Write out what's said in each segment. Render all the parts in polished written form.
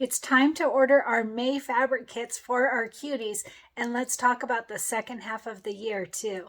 It's time to order our May fabric kits for our cuties, and let's talk about the second half of the year too.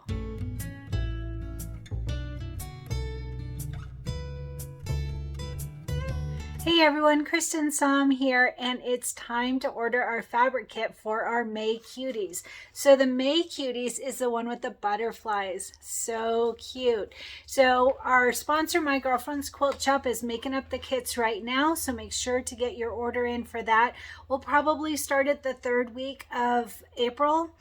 Hey everyone, Cristin here, and it's time to order our fabric kit for our May Cuties. So the May Cuties is the one with the butterflies. So cute. So our sponsor, My Girlfriend's Quilt Shop, is making up the kits right now, so make sure to get your order in for that. We'll probably start at the third week of April.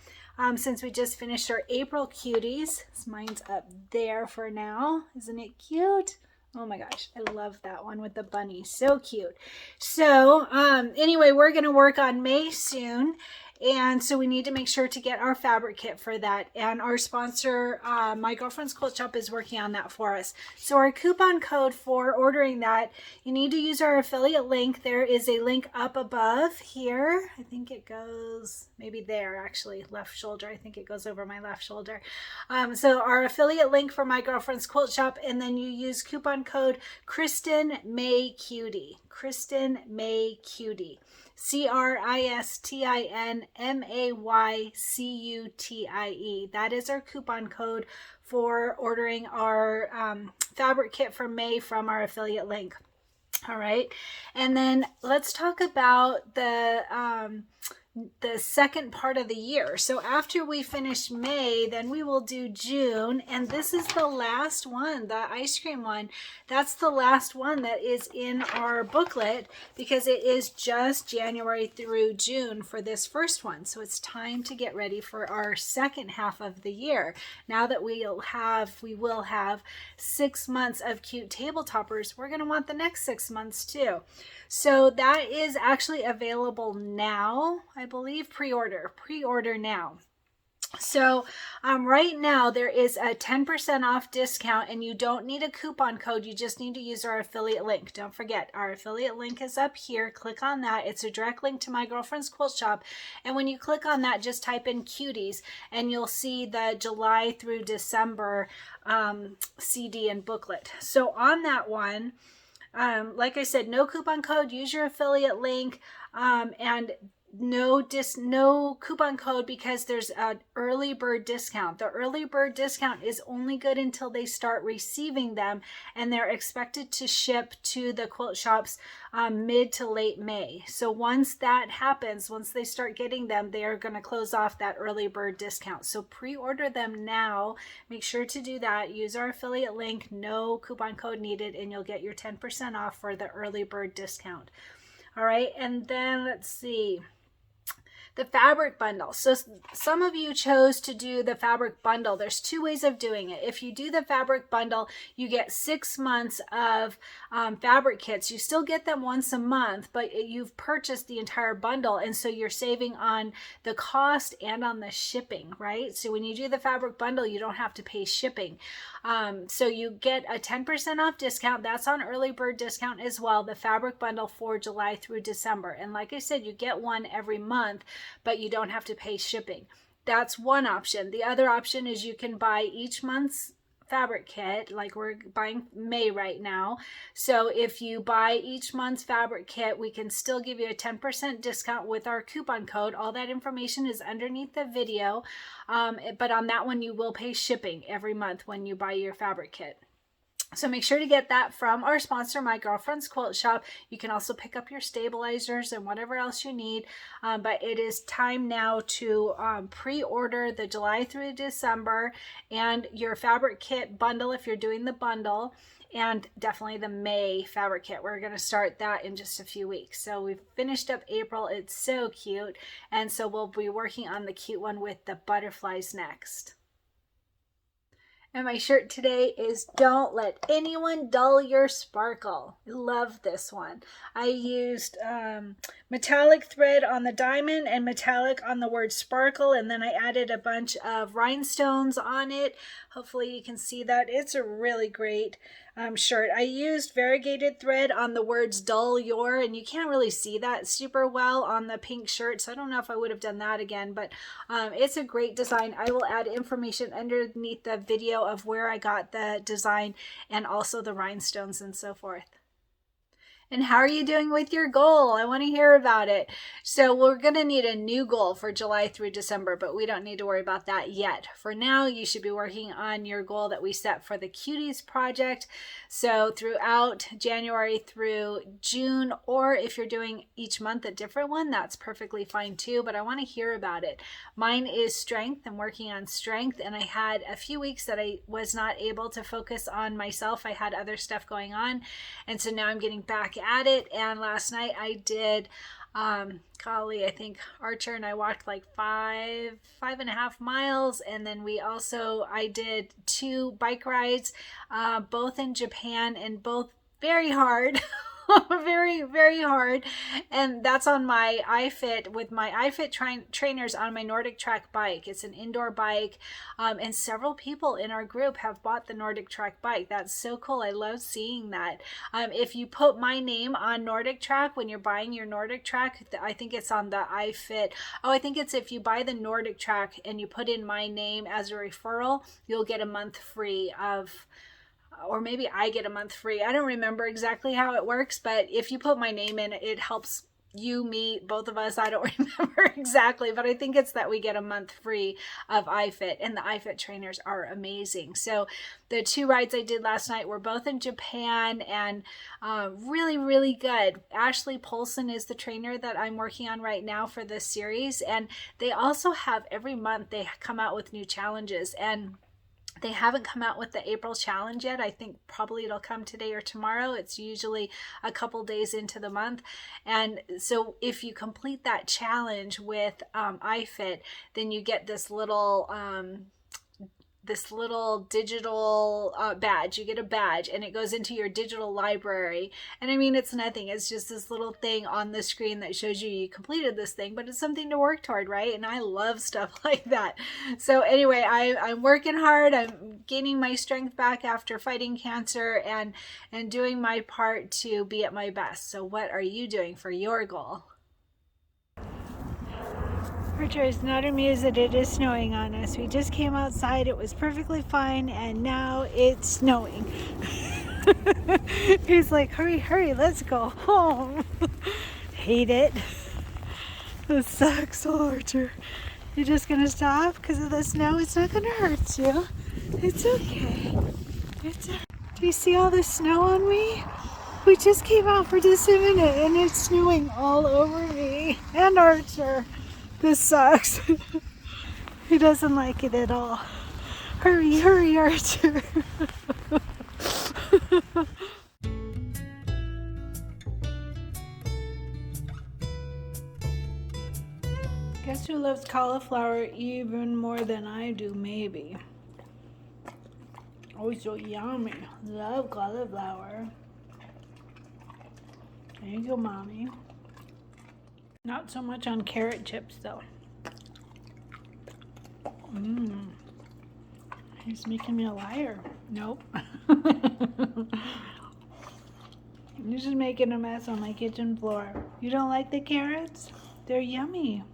Since we just finished our April Cuties. Mine's up there for now. Isn't it cute? Oh my gosh, I love that one with the bunny. So cute. So anyway, we're going to work on May soon. And so we need to make sure to get our fabric kit for that. And our sponsor, My Girlfriend's Quilt Shop, is working on that for us. So our coupon code for ordering that, you need to use our affiliate link. There is a link up above here. I think it goes maybe there, actually, left shoulder. I think it goes over my left shoulder. So our affiliate link for My Girlfriend's Quilt Shop, and then you use coupon code Cristin May Cutie. Cristin May Cutie. CRISTINMAYCUTIE. That is our coupon code for ordering our fabric kit for May from our affiliate link. All right, and then let's talk about the second part of the year. So after we finish May, then we will do June, and this is the last one, the ice cream one. That's the last one that is in our booklet because it is just January through June for this first one. So it's time to get ready for our second half of the year. Now that we will have 6 months of cute table toppers, we're going to want the next 6 months too. So that is actually available now, I believe. Pre-order now. So right now there is a 10% off discount, and you don't need a coupon code. You just need to use our affiliate link. Don't forget, our affiliate link is up here. Click on that. It's a direct link to My Girlfriend's Quilt Shop. And when you click on that, just type in Cuties, and you'll see the July through December CD and booklet. So on that one, like I said, no coupon code. Use your affiliate link, and no coupon code because there's an early bird discount. The early bird discount is only good until they start receiving them, and they're expected to ship to the quilt shops mid to late May. So once that happens, once they start getting them, they are going to close off that early bird discount. So pre-order them now. Make sure to do that. Use our affiliate link. No coupon code needed, and you'll get your 10% off for the early bird discount. All right, and then let's see. The fabric bundle. So some of you chose to do the fabric bundle. There's two ways of doing it. If you do the fabric bundle, you get 6 months of fabric kits. You still get them once a month, but you've purchased the entire bundle, and so you're saving on the cost and on the shipping, right? So when you do the fabric bundle, you don't have to pay shipping. So you get a 10% off discount. That's on early bird discount as well, the fabric bundle for July through December. And like I said, you get one every month, but you don't have to pay shipping. That's one option. The other option is you can buy each month's fabric kit, like we're buying May right now. So if you buy each month's fabric kit, we can still give you a 10% discount with our coupon code. All that information is underneath the video, but on that one you will pay shipping every month when you buy your fabric kit. So make sure to get that from our sponsor, My Girlfriend's Quilt Shop. You can also pick up your stabilizers and whatever else you need. But it is time now to pre-order the July through December and your fabric kit bundle if you're doing the bundle. And definitely the May fabric kit. We're going to start that in just a few weeks. So we've finished up April. It's so cute. And so we'll be working on the cute one with the butterflies next. And my shirt today is Don't Let Anyone Dull Your Sparkle. I love this one. I used metallic thread on the diamond and metallic on the word sparkle, and then I added a bunch of rhinestones on it. Hopefully you can see that. It's a really great shirt. I used variegated thread on the words dull your, and you can't really see that super well on the pink shirt, so I don't know if I would have done that again, but it's a great design. I will add information underneath the video of where I got the design and also the rhinestones and so forth. And how are you doing with your goal? I want to hear about it. So we're going to need a new goal for July through December, but we don't need to worry about that yet. For now, you should be working on your goal that we set for the Cuties project. So throughout January through June, or if you're doing each month a different one, that's perfectly fine too, but I want to hear about it. Mine is strength. I'm working on strength, and I had a few weeks that I was not able to focus on myself. I had other stuff going on, and so now I'm getting back at it. And last night I did I think Archer and I walked like 5.5 miles, and then I did 2 bike rides, both in Japan, and both very hard. Very, very hard. And that's on my iFit, with my iFit trainers on my Nordic Track bike. It's an indoor bike, and several people in our group have bought the Nordic Track bike. That's so cool. I love seeing that. If you put my name on Nordic Track when you're buying your Nordic Track, I think it's on the iFit. I think it's if you buy the Nordic Track and you put in my name as a referral, you'll get a month free of, or maybe I get a month free. I don't remember exactly how it works, but if you put my name in, it helps you, me, both of us. I don't remember exactly, but I think it's that we get a month free of iFit, and the iFit trainers are amazing. So the 2 rides I did last night were both in Japan, and really, really good. Ashley Polson is the trainer that I'm working on right now for this series, and they also have, every month they come out with new challenges, and they haven't come out with the April challenge yet. I think probably it'll come today or tomorrow. It's usually a couple days into the month. And so if you complete that challenge with iFit, then you get this little digital badge. You get a badge, and it goes into your digital library. And I mean, it's nothing. It's just this little thing on the screen that shows you completed this thing, but it's something to work toward, right? And I love stuff like that. So anyway, I'm working hard. I'm gaining my strength back after fighting cancer, and doing my part to be at my best. So what are you doing for your goal? Archer is not amused that it is snowing on us. We just came outside. It was perfectly fine, and now it's snowing. He's like, hurry, hurry, let's go home. Hate it. This sucks, Archer. You're just going to stop because of the snow? It's not going to hurt you. It's okay. Do you see all the snow on me? We just came out for just a minute, and it's snowing all over me and Archer. This sucks. He doesn't like it at all. Hurry, hurry, Archer. Guess who loves cauliflower even more than I do, maybe. Oh, so yummy. Love cauliflower. There you go, Mommy. Not so much on carrot chips, though. He's making me a liar. Nope. You're just making a mess on my kitchen floor. You don't like the carrots? They're yummy.